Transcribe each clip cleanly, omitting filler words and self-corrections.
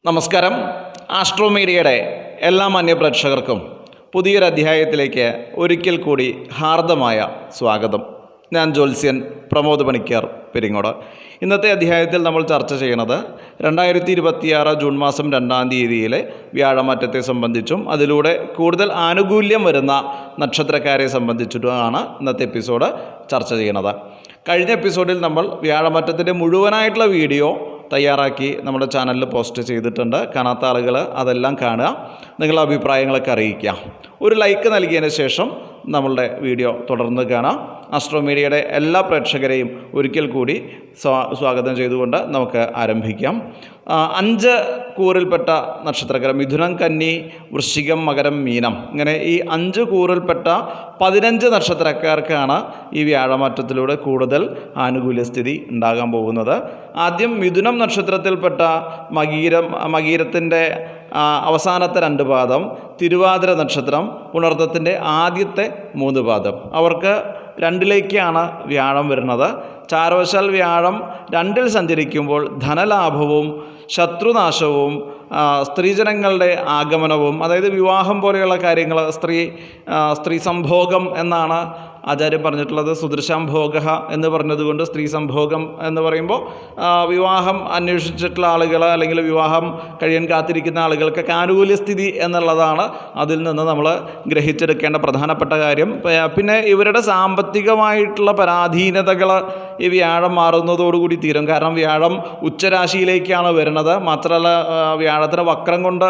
നമസ്കാരം. ആസ്ട്രോ മീഡിയയുടെ എല്ലാ മാന്യപ്രേക്ഷകർക്കും പുതിയൊരു അധ്യായത്തിലേക്ക് ഒരിക്കൽ കൂടി ഹാർദമായ സ്വാഗതം. ഞാൻ ജ്യോത്സ്യൻ പ്രമോദ് പണിക്കർ പെരിങ്ങോട്. ഇന്നത്തെ അധ്യായത്തിൽ നമ്മൾ ചർച്ച ചെയ്യുന്നത് 2026 ജൂൺ മാസം 2-ാം തീയതിയിലെ വ്യാഴമാറ്റത്തെ സംബന്ധിച്ചും അതിലൂടെ കൂടുതൽ ആനുകൂല്യം വരുന്ന നക്ഷത്രക്കാരെ സംബന്ധിച്ചിട്ടുമാണ് ഇന്നത്തെ എപ്പിസോഡ് ചർച്ച ചെയ്യുന്നത്. കഴിഞ്ഞ എപ്പിസോഡിൽ നമ്മൾ വ്യാഴമാറ്റത്തിൻ്റെ മുഴുവനായിട്ടുള്ള വീഡിയോ തയ്യാറാക്കി നമ്മുടെ ചാനലിൽ പോസ്റ്റ് ചെയ്തിട്ടുണ്ട്. കാണാത്ത ആളുകൾ അതെല്ലാം കാണുക, നിങ്ങളുടെ അഭിപ്രായങ്ങളൊക്കെ അറിയിക്കുക. ഒരു ലൈക്ക് നൽകിയതിന് ശേഷം നമ്മളുടെ വീഡിയോ തുടർന്ന് കാണാം. ആസ്ട്രോ മീഡിയയുടെ എല്ലാ പ്രേക്ഷകരെയും ഒരിക്കൽ കൂടി സ്വാഗതം ചെയ്തുകൊണ്ട് നമുക്ക് ആരംഭിക്കാം. 5 കൂറിൽപ്പെട്ട നക്ഷത്രക്കാർ മിഥുനം, കന്നി, വൃശ്ചികം, മകരം, മീനം, ഇങ്ങനെ ഈ 5 കൂറിൽപ്പെട്ട 15 നക്ഷത്രക്കാർക്കാണ് ഈ വ്യാഴമാറ്റത്തിലൂടെ കൂടുതൽ ആനുകൂല്യസ്ഥിതി ഉണ്ടാകാൻ പോകുന്നത്. ആദ്യം മിഥുനം നക്ഷത്രത്തിൽപ്പെട്ട മകീരത്തിൻ്റെ അവസാനത്തെ 2 പാദം, തിരുവാതിര നക്ഷത്രം, പുണർദത്തിൻ്റെ ആദ്യത്തെ 3 പാദം, അവർക്ക് 2ലേക്കാണ് വ്യാഴം വരുന്നത്. ചാരവശാൽ വ്യാഴം 2-ൽ സഞ്ചരിക്കുമ്പോൾ ധനലാഭവും ശത്രുനാശവും സ്ത്രീജനങ്ങളുടെ ആഗമനവും, അതായത് വിവാഹം പോലെയുള്ള കാര്യങ്ങൾ, സ്ത്രീ സംഭോഗം എന്നാണ് ആചാര്യം പറഞ്ഞിട്ടുള്ളത്. സുദൃശാം ഭോഗ എന്ന് പറഞ്ഞതുകൊണ്ട് സ്ത്രീ സംഭോഗം എന്ന് പറയുമ്പോൾ വിവാഹം അന്വേഷിച്ചിട്ടുള്ള ആളുകൾ അല്ലെങ്കിൽ വിവാഹം കഴിയാൻ കാത്തിരിക്കുന്ന ആളുകൾക്കൊക്കെ ആനുകൂല്യസ്ഥിതി എന്നുള്ളതാണ് അതിൽ നിന്ന് നമ്മൾ ഗ്രഹിച്ചെടുക്കേണ്ട പ്രധാനപ്പെട്ട കാര്യം. പിന്നെ ഇവരുടെ സാമ്പത്തികമായിട്ടുള്ള പരാധീനതകൾ ഈ വ്യാഴം മാറുന്നതോടുകൂടി തീരും. കാരണം വ്യാഴം ഉച്ചരാശിയിലേക്കാണ് വരുന്നത്. മാത്രമല്ല വ്യാഴത്തിന് വക്രം കൊണ്ട്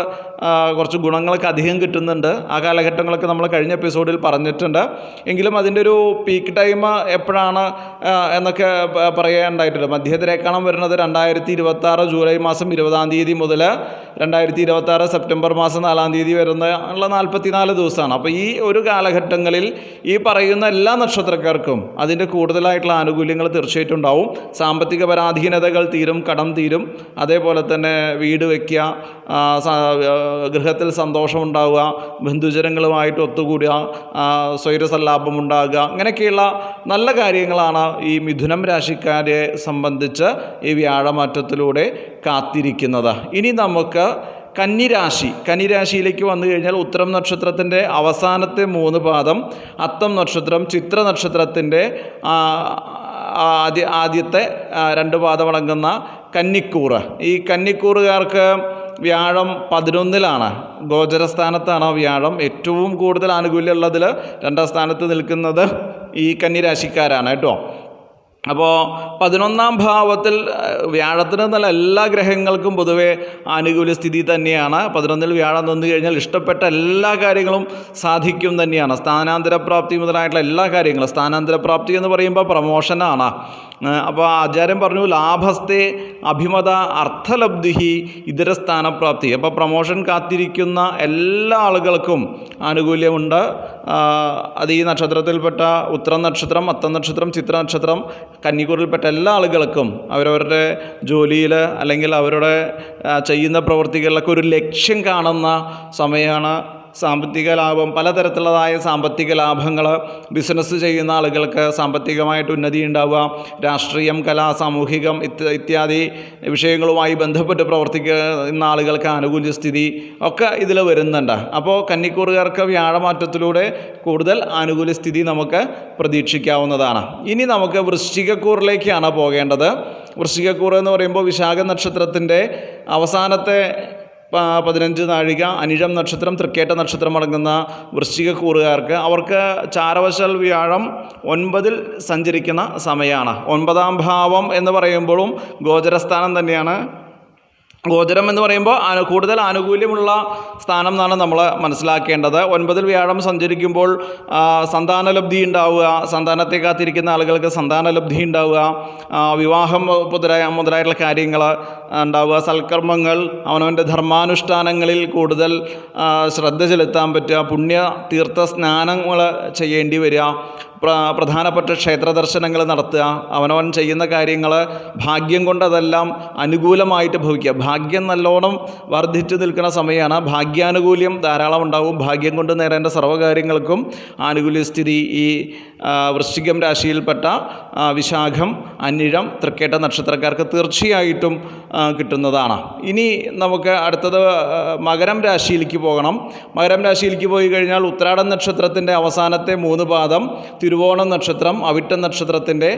കുറച്ച് ഗുണങ്ങളൊക്കെ അധികം കിട്ടുന്നുണ്ട്. ആ കാലഘട്ടങ്ങളൊക്കെ നമ്മൾ കഴിഞ്ഞ എപ്പിസോഡിൽ പറഞ്ഞിട്ടുണ്ട്. എങ്കിലും അതിൻ്റെ ഒരു പീക്ക് ടൈം എപ്പോഴാണ് എന്നൊക്കെ പറയാനുണ്ടായിട്ടുണ്ട്. മധ്യത്തിലേക്കാണ് വരുന്നത് 2026 ജൂലൈ മാസം 20-ാം തീയതി മുതൽ 2026 സെപ്റ്റംബർ മാസം 4-ാം തീയതി വരുന്ന 44 ദിവസമാണ്. അപ്പോൾ ഈ ഒരു കാലഘട്ടങ്ങളിൽ ഈ പറയുന്ന എല്ലാ നക്ഷത്രക്കാർക്കും അതിൻ്റെ കൂടുതലായിട്ടുള്ള ആനുകൂല്യങ്ങൾ തീർച്ചയായിട്ടും ഉണ്ടാവും. സാമ്പത്തിക പരാധീനതകൾ തീരും, കടം തീരും, അതേപോലെ തന്നെ വീട് വയ്ക്കുക, ഗൃഹത്തിൽ സന്തോഷം ഉണ്ടാവുക, ബന്ധുജനങ്ങളുമായിട്ട് ഒത്തുകൂടുക, സ്വൈരസല്ലാപം ഉണ്ടാകുക, അങ്ങനെയൊക്കെയുള്ള നല്ല കാര്യങ്ങളാണ് ഈ മിഥുനം രാശിക്കാരെ സംബന്ധിച്ച് ഈ വ്യാഴമാറ്റത്തിലൂടെ കാത്തിരിക്കുന്നത്. ഇനി നമുക്ക് കന്നിരാശിയിലേക്ക് വന്നു കഴിഞ്ഞാൽ ഉത്തരം നക്ഷത്രത്തിൻ്റെ അവസാനത്തെ 3 പാദം, അത്തം നക്ഷത്രം, ചിത്ര നക്ഷത്രത്തിൻ്റെ ആദ്യത്തെ 2 പാദമടങ്ങുന്ന കന്നിക്കൂറ്. ഈ കന്നിക്കൂറുകാർക്ക് വ്യാഴം 11-ലാണ്, ഗോചരസ്ഥാനത്താണ് വ്യാഴം. ഏറ്റവും കൂടുതൽ ആനുകൂല്യമുള്ളതിൽ 2-ാം സ്ഥാനത്ത് നിൽക്കുന്നത് ഈ കന്നിരാശിക്കാരാണ് കേട്ടോ. അപ്പോൾ 11-ാം ഭാവത്തിൽ വ്യാഴത്തിന് എന്നല്ല എല്ലാ ഗ്രഹങ്ങൾക്കും പൊതുവെ ആനുകൂല്യ സ്ഥിതി തന്നെയാണ്. 11-ൽ വ്യാഴം നിന്ന് കഴിഞ്ഞാൽ ഇഷ്ടപ്പെട്ട എല്ലാ കാര്യങ്ങളും സാധിക്കും തന്നെയാണ്. സ്ഥാനാന്തരപ്രാപ്തി മുതലായിട്ടുള്ള എല്ലാ കാര്യങ്ങളും. സ്ഥാനാന്തരപ്രാപ്തി എന്ന് പറയുമ്പോൾ പ്രമോഷനാണ്. അപ്പോൾ ആചാര്യം പറഞ്ഞു ലാഭസ്ഥേ അഭിമത അർത്ഥലബ്ധി ഇതര സ്ഥാനപ്രാപ്തി. അപ്പോൾ പ്രമോഷൻ കാത്തിരിക്കുന്ന എല്ലാ ആളുകൾക്കും ആനുകൂല്യമുണ്ട്. അത് ഈ നക്ഷത്രത്തിൽപ്പെട്ട ഉത്തരം നക്ഷത്രം, അത്തം നക്ഷത്രം, ചിത്ര നക്ഷത്രം, കന്നിക്കൂറിൽപ്പെട്ട എല്ലാ ആളുകൾക്കും അവരവരുടെ ജോലിയിൽ അല്ലെങ്കിൽ അവരുടെ ചെയ്യുന്ന പ്രവൃത്തികളിലൊക്കെ ഒരു ലക്ഷ്യം കാണുന്ന സമയമാണ്. സാമ്പത്തിക ലാഭം, പലതരത്തിലുള്ളതായ സാമ്പത്തിക ലാഭങ്ങൾ, ബിസിനസ് ചെയ്യുന്ന ആളുകൾക്ക് സാമ്പത്തികമായിട്ട് ഉന്നതി ഉണ്ടാവുക, രാഷ്ട്രീയം, കല, സാമൂഹികം ഇത്യാദി വിഷയങ്ങളുമായി ബന്ധപ്പെട്ട് പ്രവർത്തിക്കുന്ന ആളുകൾക്ക് ആനുകൂല്യസ്ഥിതി ഒക്കെ ഇതിൽ വരുന്നുണ്ട്. അപ്പോൾ കന്നിക്കൂറുകാർക്ക് വ്യാഴമാറ്റത്തിലൂടെ കൂടുതൽ ആനുകൂല്യസ്ഥിതി നമുക്ക് പ്രതീക്ഷിക്കാവുന്നതാണ്. ഇനി നമുക്ക് വൃശ്ചികക്കൂറിലേക്കാണ് പോകേണ്ടത്. വൃശ്ചികക്കൂറ് എന്ന് പറയുമ്പോൾ വിശാഖ നക്ഷത്രത്തിൻ്റെ അവസാനത്തെ 15 നാഴിക, അനിഴം നക്ഷത്രം, തൃക്കേട്ട നക്ഷത്രം അടങ്ങുന്ന വൃശ്ചികക്കൂറുകാർക്ക് അവർക്ക് ചാരവശാൽ വ്യാഴം 9-ൽ സഞ്ചരിക്കുന്ന സമയമാണ്. 9-ാം ഭാവം എന്ന് പറയുമ്പോഴും ഗോചരസ്ഥാനം തന്നെയാണ്. ഗോചരം എന്ന് പറയുമ്പോൾ കൂടുതൽ ആനുകൂല്യമുള്ള സ്ഥാനം എന്നാണ് നമ്മൾ മനസ്സിലാക്കേണ്ടത്. 9-ൽ വ്യാഴം സഞ്ചരിക്കുമ്പോൾ സന്താനലബ്ധി ഉണ്ടാവുക, സന്താനത്തെ കാത്തിരിക്കുന്ന ആളുകൾക്ക് സന്താനലബ്ധി ഉണ്ടാവുക, വിവാഹം മുതലായിട്ടുള്ള കാര്യങ്ങൾ ഉണ്ടാവുക, സൽക്കർമ്മങ്ങൾ, അവനവൻ്റെ ധർമാനുഷ്ഠാനങ്ങളിൽ കൂടുതൽ ശ്രദ്ധ ചെലുത്താൻ പറ്റുക, പുണ്യ തീർത്ഥ സ്നാനങ്ങൾ ചെയ്യേണ്ടി വരിക, പ്രധാനപ്പെട്ട ക്ഷേത്ര ദർശനങ്ങൾ നടത്തുക, അവനവൻ ചെയ്യുന്ന കാര്യങ്ങൾ ഭാഗ്യം കൊണ്ട് അതെല്ലാം അനുകൂലമായിട്ട് ഭവിക്കുക. ഭാഗ്യം നല്ലോണം വർദ്ധിച്ചു നിൽക്കുന്ന സമയമാണ്. ഭാഗ്യാനുകൂല്യം ധാരാളം ഉണ്ടാവും. ഭാഗ്യം കൊണ്ട് നേടേണ്ട സർവ്വകാര്യങ്ങൾക്കും ആനുകൂല്യസ്ഥിതി ഈ വൃശ്ചികം രാശിയിൽപ്പെട്ട വിശാഖം, അനിഴം, തൃക്കേട്ട നക്ഷത്രക്കാർക്ക് തീർച്ചയായിട്ടും കിട്ടുന്നതാണ്. ഇനി നമുക്ക് അടുത്തത് മകരം രാശിയിലേക്ക് പോകണം. മകരം രാശിയിലേക്ക് പോയി കഴിഞ്ഞാൽ ഉത്രാടം നക്ഷത്രത്തിൻ്റെ അവസാനത്തെ 3 പാദം, തിരുവോണം നക്ഷത്രം, അവിട്ടം നക്ഷത്രത്തിൻ്റെ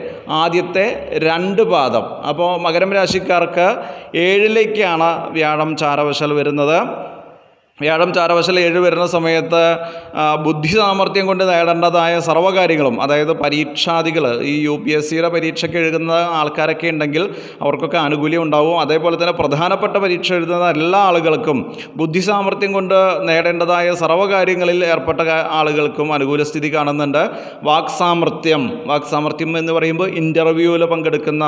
ആദ്യത്തെ 2 പാദം. അപ്പോൾ മകരം രാശിക്കാർക്ക് 7ലേക്കാണ് വ്യാഴം ചാരവശാൽ വരുന്നത്. വ്യാഴം ചാരവശാൽ 7 വരുന്ന സമയത്ത് ബുദ്ധി സാമർഥ്യം കൊണ്ട് നേടേണ്ടതായ സർവ്വകാര്യങ്ങളും, അതായത് പരീക്ഷാദികൾ, ഈ UPSCയുടെ പരീക്ഷയ്ക്ക് എഴുതുന്ന ആൾക്കാരൊക്കെ ഉണ്ടെങ്കിൽ അവർക്കൊക്കെ ആനുകൂല്യം ഉണ്ടാവും. അതേപോലെ തന്നെ പ്രധാനപ്പെട്ട പരീക്ഷ എഴുതുന്ന എല്ലാ ആളുകൾക്കും ബുദ്ധി സാമർഥ്യം കൊണ്ട് നേടേണ്ടതായ സർവ്വകാര്യങ്ങളിൽ ഏർപ്പെട്ട ആളുകൾക്കും അനുകൂലസ്ഥിതി കാണുന്നുണ്ട്. വാക്സാമർഥ്യം എന്ന് പറയുമ്പോൾ ഇൻ്റർവ്യൂവിൽ പങ്കെടുക്കുന്ന,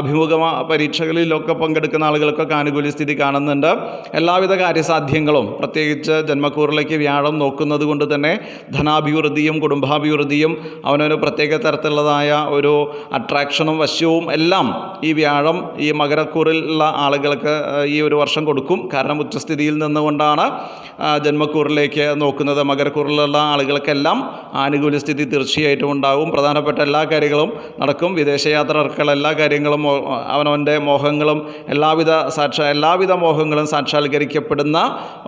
അഭിമുഖ പരീക്ഷകളിലൊക്കെ പങ്കെടുക്കുന്ന ആളുകൾക്കൊക്കെ ആനുകൂല്യസ്ഥിതി കാണുന്നുണ്ട്. എല്ലാവിധ കാര്യസാധ്യങ്ങളും, പ്രത്യേകിച്ച് ജന്മക്കൂറിലേക്ക് വ്യാഴം നോക്കുന്നത് കൊണ്ട് തന്നെ ധനാഭിവൃദ്ധിയും കുടുംബാഭിവൃദ്ധിയും അവനൊരു പ്രത്യേക തരത്തിലുള്ളതായ ഒരു അട്രാക്ഷനും വശ്യവും എല്ലാം ഈ വ്യാഴം ഈ മകരക്കൂറിലുള്ള ആളുകൾക്ക് ഈ ഒരു വർഷം കൊടുക്കും. കാരണം ഉച്ചസ്ഥിതിയിൽ നിന്നുകൊണ്ടാണ് ജന്മക്കൂറിലേക്ക് നോക്കുന്നത്. മകരക്കൂറിലുള്ള ആളുകൾക്കെല്ലാം ആനുകൂല്യസ്ഥിതി തീർച്ചയായിട്ടും ഉണ്ടാകും. പ്രധാനപ്പെട്ട എല്ലാ കാര്യങ്ങളും നടക്കും. വിദേശയാത്രകൾ, എല്ലാ കാര്യങ്ങളും, അവനവൻ്റെ മോഹങ്ങളും എല്ലാവിധ മോഹങ്ങളും സാക്ഷാത്കരിക്കപ്പെടുന്ന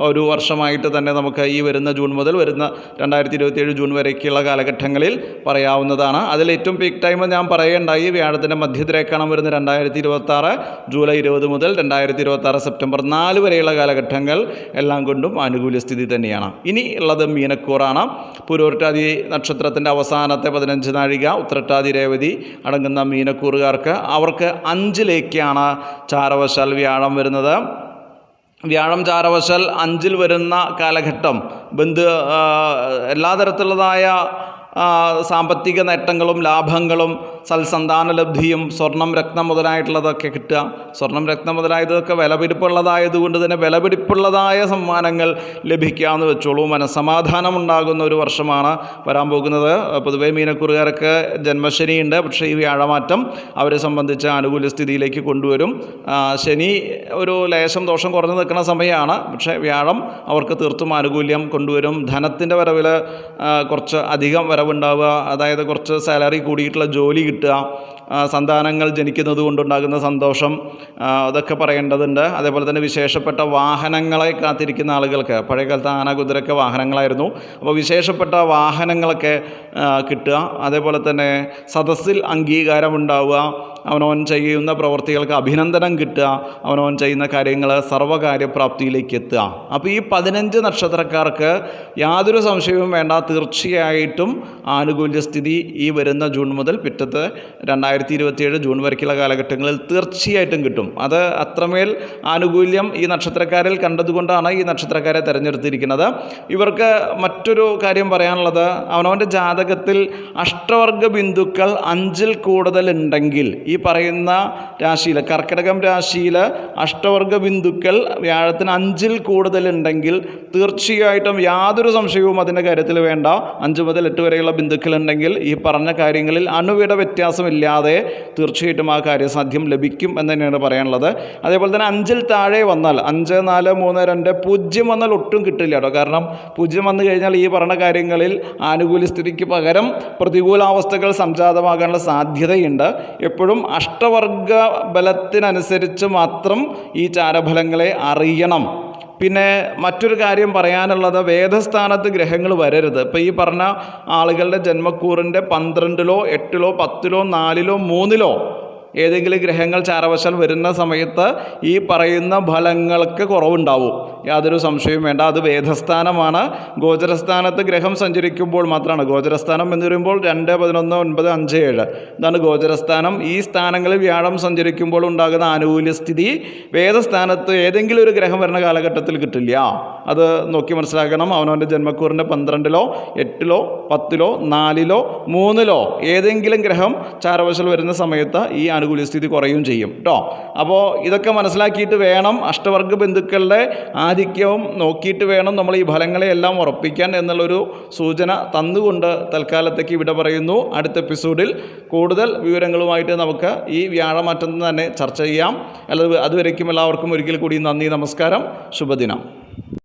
ഒരു വർഷമായിട്ട് തന്നെ നമുക്ക് ഈ വരുന്ന ജൂൺ മുതൽ വരുന്ന 2027 ജൂൺ വരേക്കുള്ള കാലഘട്ടങ്ങളിൽ പറയാവുന്നതാണ്. അതിൽ ഏറ്റവും പീക്ക് ടൈം ഞാൻ പറയേണ്ടായി വ്യാഴത്തിൻ്റെ മധ്യത്തിലേക്കാണ് വരുന്ന 2026 ജൂലൈ 20 മുതൽ 2026 സെപ്റ്റംബർ 4 വരെയുള്ള കാലഘട്ടങ്ങൾ എല്ലാം കൊണ്ടും ആനുകൂല്യസ്ഥിതി തന്നെയാണ്. ഇനി ഉള്ളത് മീനക്കൂറാണ്. പൂരോരുട്ടാതി നക്ഷത്രത്തിൻ്റെ അവസാനത്തെ 15 നാഴിക, ഉത്രട്ടാതി രേവതി അടങ്ങുന്ന മീനക്കൂറുകാർക്ക് അവർക്ക് 5ലേക്കാണ് ചാരവശാൽ വ്യാഴം വരുന്നത്. വ്യാഴം ചാരവശാൽ 5ൽ വരുന്ന കാലഘട്ടം എല്ലാ തരത്തിലുള്ളതായ സാമ്പത്തിക നേട്ടങ്ങളും ലാഭങ്ങളും സൽസന്താനലബ്ധിയും സ്വർണം രത്നം മുതലായിട്ടുള്ളതൊക്കെ കിട്ടുക. സ്വർണം രത്നം മുതലായതൊക്കെ വിലപിടിപ്പുള്ളതായതുകൊണ്ട് തന്നെ വിലപിടിപ്പുള്ളതായ സമ്മാനങ്ങൾ ലഭിക്കാമെന്ന് വെച്ചോളൂ. മനസ്സമാധാനം ഉണ്ടാകുന്ന ഒരു വർഷമാണ് വരാൻ പോകുന്നത്. പൊതുവേ മീനക്കൂറുകാർക്ക് ജന്മശനിയുണ്ട്. പക്ഷേ ഈ വ്യാഴമാറ്റം അവരെ സംബന്ധിച്ച് ആനുകൂല്യസ്ഥിതിയിലേക്ക് കൊണ്ടുവരും. ശനി ഒരു ലേശം ദോഷം കുറഞ്ഞു നിൽക്കുന്ന സമയമാണ്. പക്ഷേ വ്യാഴം അവർക്ക് തീർത്തും ആനുകൂല്യം കൊണ്ടുവരും. ധനത്തിൻ്റെ വരവിൽ കുറച്ച് അധികം വരവുണ്ടാവുക, അതായത് കുറച്ച് സാലറി കൂടിയിട്ടുള്ള ജോലി കിട്ടുക, സന്താനങ്ങൾ ജനിക്കുന്നത് കൊണ്ടുണ്ടാകുന്ന സന്തോഷം, അതൊക്കെ പറയേണ്ടതുണ്ട്. അതേപോലെ തന്നെ വിശേഷപ്പെട്ട വാഹനങ്ങളെ കാത്തിരിക്കുന്ന ആളുകൾക്ക്, പഴയകാലത്ത് ആന കുതിരയൊക്കെ വാഹനങ്ങളായിരുന്നു, അപ്പോൾ വിശേഷപ്പെട്ട വാഹനങ്ങളൊക്കെ കിട്ടുക. അതേപോലെ തന്നെ സദസ്സിൽ അംഗീകാരമുണ്ടാവുക, അവനവൻ ചെയ്യുന്ന പ്രവൃത്തികൾക്ക് അഭിനന്ദനം കിട്ടുക, അവനവൻ ചെയ്യുന്ന കാര്യങ്ങൾ സർവ്വകാര്യപ്രാപ്തിയിലേക്ക് എത്തുക. അപ്പോൾ ഈ 15 നക്ഷത്രക്കാർക്ക് യാതൊരു സംശയവും വേണ്ട, തീർച്ചയായിട്ടും ആനുകൂല്യസ്ഥിതി ഈ വരുന്ന ജൂൺ മുതൽ പിറ്റത്തെ 2027 ജൂൺ വരയ്ക്കുള്ള കാലഘട്ടങ്ങളിൽ തീർച്ചയായിട്ടും കിട്ടും. അത് അത്രമേൽ ആനുകൂല്യം ഈ നക്ഷത്രക്കാരിൽ കണ്ടതുകൊണ്ടാണ് ഈ നക്ഷത്രക്കാരെ തിരഞ്ഞെടുത്തിരിക്കുന്നത്. ഇവർക്ക് മറ്റൊരു കാര്യം പറയാനുള്ളത്, അവനവൻ്റെ ജാതകത്തിൽ അഷ്ടവർഗ ബിന്ദുക്കൾ 5ൽ കൂടുതൽ ഉണ്ടെങ്കിൽ, ഈ പറയുന്ന രാശിയിൽ കർക്കിടകം രാശിയിൽ അഷ്ടവർഗ ബിന്ദുക്കൾ വ്യാഴത്തിന് 5ൽ കൂടുതലുണ്ടെങ്കിൽ തീർച്ചയായിട്ടും യാതൊരു സംശയവും അതിൻ്റെ കാര്യത്തിൽ വേണ്ട. 5 മുതൽ 8 വരെയുള്ള ബിന്ദുക്കളുണ്ടെങ്കിൽ ഈ പറഞ്ഞ കാര്യങ്ങളിൽ അണുവിട വ്യത്യാസമില്ലാതെ തീർച്ചയായിട്ടും ആ കാര്യസാധ്യം ലഭിക്കും എന്ന് തന്നെയാണ് പറയാനുള്ളത്. അതേപോലെ തന്നെ 5ൽ താഴെ വന്നാൽ 5, 4, 3, 2 0 വന്നാൽ ഒട്ടും കിട്ടില്ല കേട്ടോ. കാരണം 0 വന്നു കഴിഞ്ഞാൽ ഈ പറഞ്ഞ കാര്യങ്ങളിൽ ആനുകൂല്യസ്ഥിതിക്ക് പകരം പ്രതികൂലാവസ്ഥകൾ സംജാതമാകാനുള്ള സാധ്യതയുണ്ട്. എപ്പോഴും അഷ്ടവർഗ ബലത്തിനനുസരിച്ച് മാത്രം ഈ ചാരഫലങ്ങളെ അറിയണം. പിന്നെ മറ്റൊരു കാര്യം പറയാനുള്ളത്, വേദസ്ഥാനത്ത് ഗ്രഹങ്ങൾ വരരുത്. ഇപ്പോൾ ഈ പറഞ്ഞ ആളുകളുടെ ജന്മക്കൂറിൻ്റെ 12ലോ 8ലോ 10ലോ 4ലോ 3ലോ ഏതെങ്കിലും ഗ്രഹങ്ങൾ ചാരവശാൽ വരുന്ന സമയത്ത് ഈ പറയുന്ന ഫലങ്ങൾക്ക് കുറവുണ്ടാവും, യാതൊരു സംശയവും വേണ്ട. അത് വേദസ്ഥാനമാണ്. ഗോചരസ്ഥാനത്ത് ഗ്രഹം സഞ്ചരിക്കുമ്പോൾ മാത്രമാണ്. ഗോചരസ്ഥാനം എന്ന് പറയുമ്പോൾ 2, 11, 9, 5, 7 ഇതാണ് ഗോചരസ്ഥാനം. ഈ സ്ഥാനങ്ങളിൽ വ്യാഴം സഞ്ചരിക്കുമ്പോൾ ഉണ്ടാകുന്ന ആനുകൂല്യസ്ഥിതി വേദസ്ഥാനത്ത് ഏതെങ്കിലും ഒരു ഗ്രഹം വരുന്ന കാലഘട്ടത്തിൽ കിട്ടില്ല. അത് നോക്കി മനസ്സിലാക്കണം. അവനവൻ്റെ ജന്മക്കൂറിൻ്റെ 12ലോ 8ലോ 10ലോ 4ലോ 3ലോ ഏതെങ്കിലും ഗ്രഹം ചാരവശാൽ വരുന്ന സമയത്ത് ഈ ആനുകൂല്യസ്ഥിതി കുറയും ചെയ്യും കേട്ടോ. അപ്പോൾ ഇതൊക്കെ മനസ്സിലാക്കിയിട്ട് വേണം അഷ്ടവർഗ ബന്ധുക്കളുടെ ആധിക്യവും നോക്കിയിട്ട് വേണം നമ്മൾ ഈ ഫലങ്ങളെയെല്ലാം ഉറപ്പിക്കാൻ എന്നുള്ളൊരു സൂചന തന്നുകൊണ്ട് തൽക്കാലത്തേക്ക് വിട പറയുന്നു. അടുത്ത എപ്പിസോഡിൽ കൂടുതൽ വിവരങ്ങളുമായിട്ട് നമുക്ക് ഈ വ്യാഴമാറ്റം തന്നെ ചർച്ച ചെയ്യാം. അതുവരേക്കും എല്ലാവർക്കും ഒരിക്കൽ കൂടി നന്ദി, നമസ്കാരം, ശുഭദിനം.